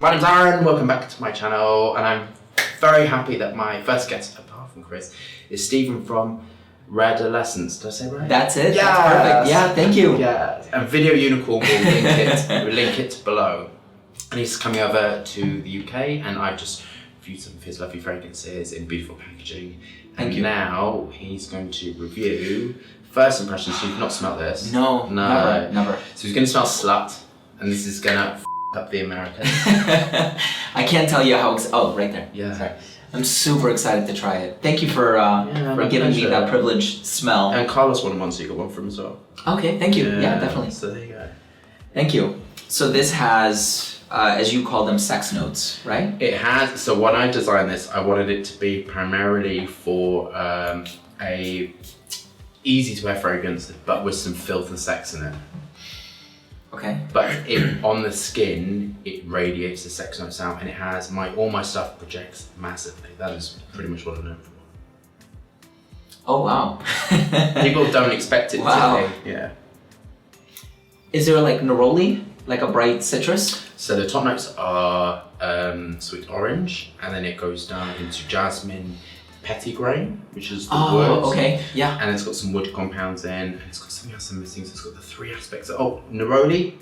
My name's Aaron, welcome back to my channel, and I'm very happy that my first guest, apart from Chris, is Stephen from Redolessence. Did I say it right? That's it. Yes. That's perfect. Yeah, thank you. Yeah, and Video Unicorn will link it below. And he's coming over to the UK, and I've just reviewed some of his lovely fragrances in beautiful packaging. Thank you. Now he's going to review first impressions. You've not smelled this. No, never. So he's going to smell Slut, and this is going to up the Americans. I can't tell you how. Oh, right there. Yeah. Sorry. I'm super excited to try it. Thank you for giving me that privileged smell. And Carlos wanted one, so you got one from him as well. Okay, thank you. Yeah, definitely. So there you go. Thank you. So this has, as you call them, sex notes, right? It has. So when I designed this, I wanted it to be primarily for a easy to wear fragrance, but with some filth and sex in it. Okay. But on the skin, it radiates the sex notes out, and it has all my stuff projects massively. That is pretty much what I'm known for. Oh wow. People don't expect it to be. Yeah. Is there like neroli, like a bright citrus? So the top notes are sweet orange, and then it goes down into jasmine, petitgrain, which is the woods. Okay, yeah. And it's got some wood compounds in, and it's got something else I'm missing. So it's got the three aspects. Neroli,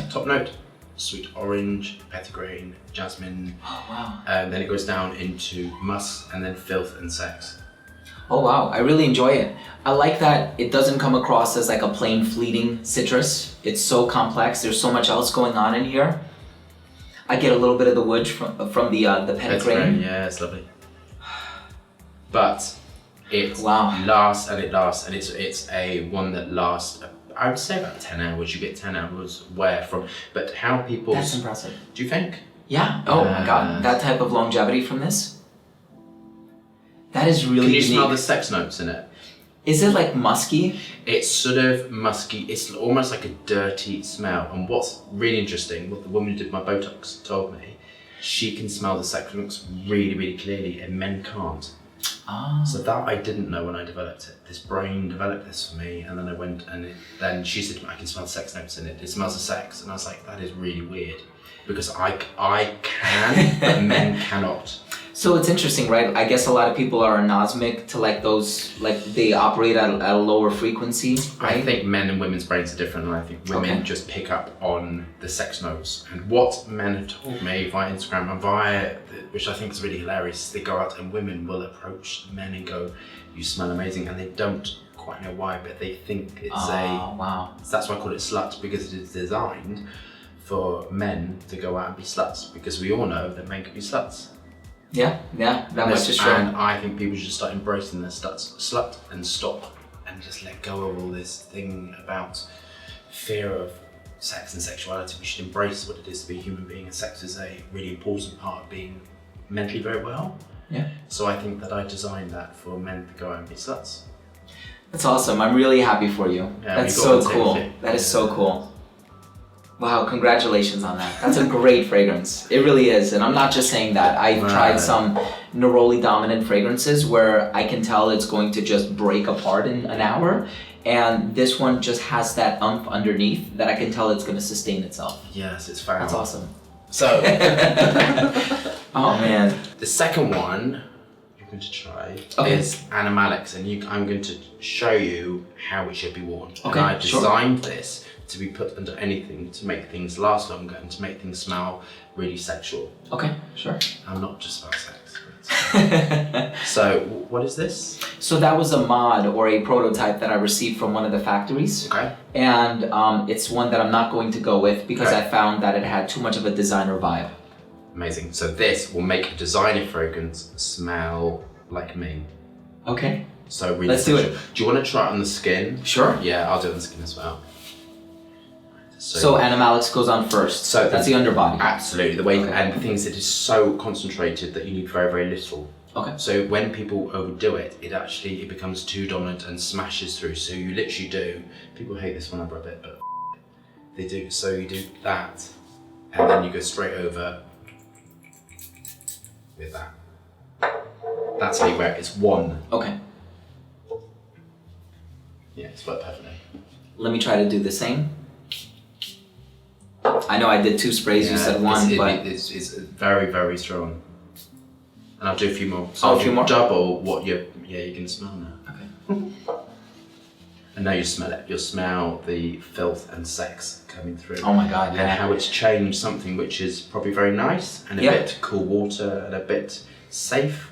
top note, sweet orange, petitgrain, jasmine. Oh wow. And then it goes down into musk, and then filth and sex. Oh wow, I really enjoy it. I like that it doesn't come across as like a plain fleeting citrus. It's so complex. There's so much else going on in here. I get a little bit of the wood from the petitgrain. Yeah, it's lovely. But it lasts, and it's a one that lasts, I would say about 10 hours. You get 10 hours wear from, but how people... That's impressive. Do you think? Yeah, oh my god, that type of longevity from this? That is really unique. Can you smell the sex notes in it? Is it like musky? It's sort of musky, it's almost like a dirty smell, and what's really interesting, what the woman who did my Botox told me, she can smell the sex notes really, really clearly, and men can't. So that I didn't know when I developed it. This brain developed this for me, and then I went and then she said to me, I can smell sex notes in it. It smells of sex, and I was like, that is really weird, because I can, but men cannot. So it's interesting, right? I guess a lot of people are anosmic to like those, like they operate at a lower frequency, right? I think men and women's brains are different, and I think women just pick up on the sex notes. And what men have told me via Instagram and via, which I think is really hilarious, they go out and women will approach men and go, you smell amazing, and they don't quite know why, but they think it's wow. So that's why I call it slut, because it is designed for men to go out and be sluts, because we all know that men can be sluts. Yeah, that much is true. And I think people should start embracing their slut and stop and just let go of all this thing about fear of sex and sexuality. We should embrace what it is to be a human being, and sex is a really important part of being mentally very well. Yeah. So I think that I designed that for men to go out and be sluts. That's awesome. I'm really happy for you. Yeah, that's so cool. That is so cool. Wow, congratulations on that. That's a great fragrance. It really is. And I'm not just saying that. I've tried some neroli dominant fragrances where I can tell it's going to just break apart in an hour. And this one just has that umph underneath that I can tell it's going to sustain itself. Yes, it's found. That's awesome. So, oh man. The second one you're going to try is Animalix, and I'm going to show you how it should be worn. Okay, and I designed this to be put under anything to make things last longer and to make things smell really sexual. Okay, sure. I'm not just about sex. So, what is this? So that was a mod or a prototype that I received from one of the factories. Okay. And it's one that I'm not going to go with because I found that it had too much of a designer vibe. Amazing. So this will make a designer fragrance smell like me. Okay. So really Let's do it. Do you want to try it on the skin? Sure. Yeah, I'll do it on the skin as well. So Animalix goes on first. So that's the underbody. Absolutely. The way and the things that is so concentrated that you need very, very little. Okay. So when people overdo it, it becomes too dominant and smashes through. So you literally do. People hate this when I rub it, but they do. So you do that, and then you go straight over with that. That's how you wear it. It's one. Okay. Yeah, it's worked perfectly. Let me try to do the same. I know I did 2 sprays, you said 1, but... It's very, very strong. And I'll do a few more. So Oh, a few more? Double what you can smell now. Okay. And now you smell it. You'll smell the filth and sex coming through. Oh my God, And yeah. how it's changed something which is probably very nice and a bit cool water and a bit safe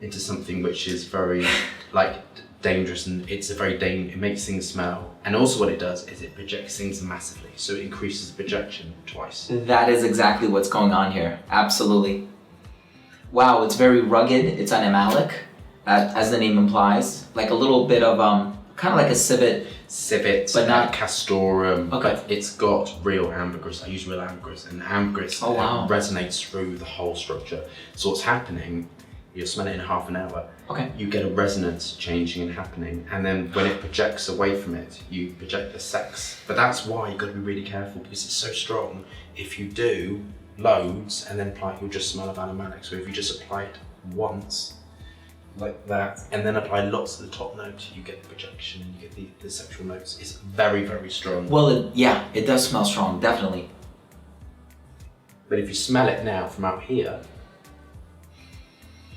into something which is very like dangerous, and it's a very it makes things smell. And also what it does is it projects things massively. So it increases projection twice. That is exactly what's going on here. Absolutely. Wow, it's very rugged. It's animalic, as the name implies. Like a little bit of kind of like a civet, but not castoreum. Okay. But it's got real ambergris. I use real ambergris, and ambergris resonates through the whole structure. So what's happening? You'll smell it in half an hour. Okay. You get a resonance changing and happening, and then when it projects away from it, you project the sex. But that's why you've got to be really careful, because it's so strong. If you do loads and then apply it, you'll just smell of Animalix. So if you just apply it once, like that, and then apply lots to the top note, you get the projection, you get the sexual notes. It's very, very strong. Well, it does smell strong, definitely. But if you smell it now from out here,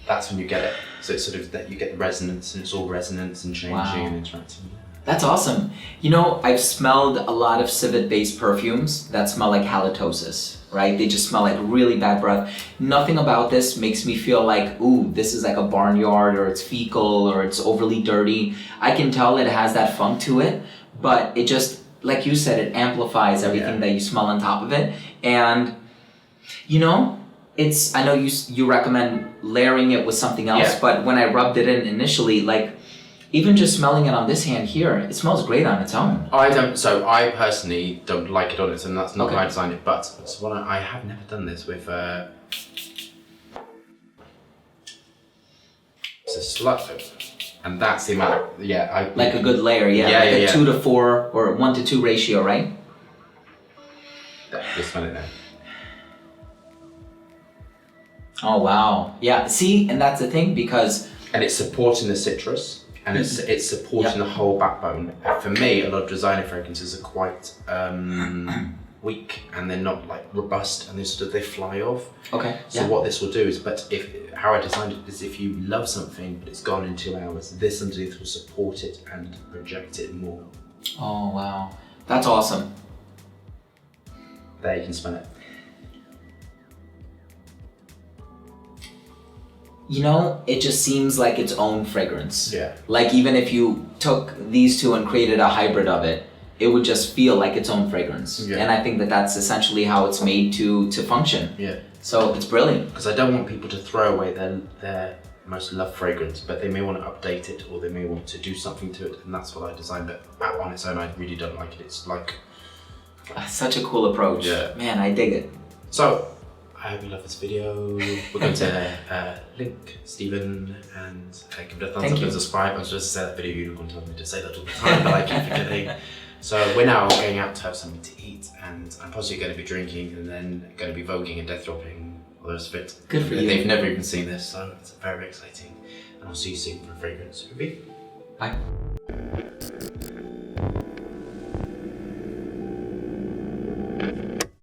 that's when you get it. So it's sort of that you get the resonance, and it's all resonance and changing and interacting. That's awesome. You know, I've smelled a lot of civet-based perfumes that smell like halitosis, right? They just smell like really bad breath. Nothing about this makes me feel like, ooh, this is like a barnyard, or it's fecal, or it's overly dirty. I can tell it has that funk to it, but it just, like you said, it amplifies everything that you smell on top of it. And, you know, I know you recommend layering it with something else, but when I rubbed it in initially, like, even just smelling it on this hand here, it smells great on its own. I personally don't like it on its own. That's not how I designed it, but I have never done this with, it's a slut, and that's the amount, like a good layer, like a 2 to 4 or 1 to 2 ratio, right? Just smell it now. Oh wow, yeah, see, and that's the thing, because... And it's supporting the citrus, and it's supporting the whole backbone. For me, a lot of designer fragrances are quite weak, and they're not like robust, and they fly off. Okay. So what this will do is, how I designed it is, if you love something but it's gone in 2 hours, this underneath will support it and project it more. Oh wow, that's awesome. There, you can smell it. You know, it just seems like its own fragrance. Yeah. Like even if you took these two and created a hybrid of it, it would just feel like its own fragrance. Yeah. And I think that that's essentially how it's made to function. Yeah. So it's brilliant. Because I don't want people to throw away their most loved fragrance, but they may want to update it, or they may want to do something to it, and that's what I designed. But on its own, I really don't like it. It's like... Such a cool approach. Yeah. Man, I dig it. So, I hope you love this video. We're going to link Stephen and give it a thumbs up and subscribe. I was just saying that video unicorn told me to say that all the time, but I keep forgetting. So we're now going out to have something to eat, and I'm possibly going to be drinking and then going to be voguing and death dropping all the rest of it. Good for you. They've never even seen this, so it's very exciting. And I'll see you soon for a fragrance review. Bye.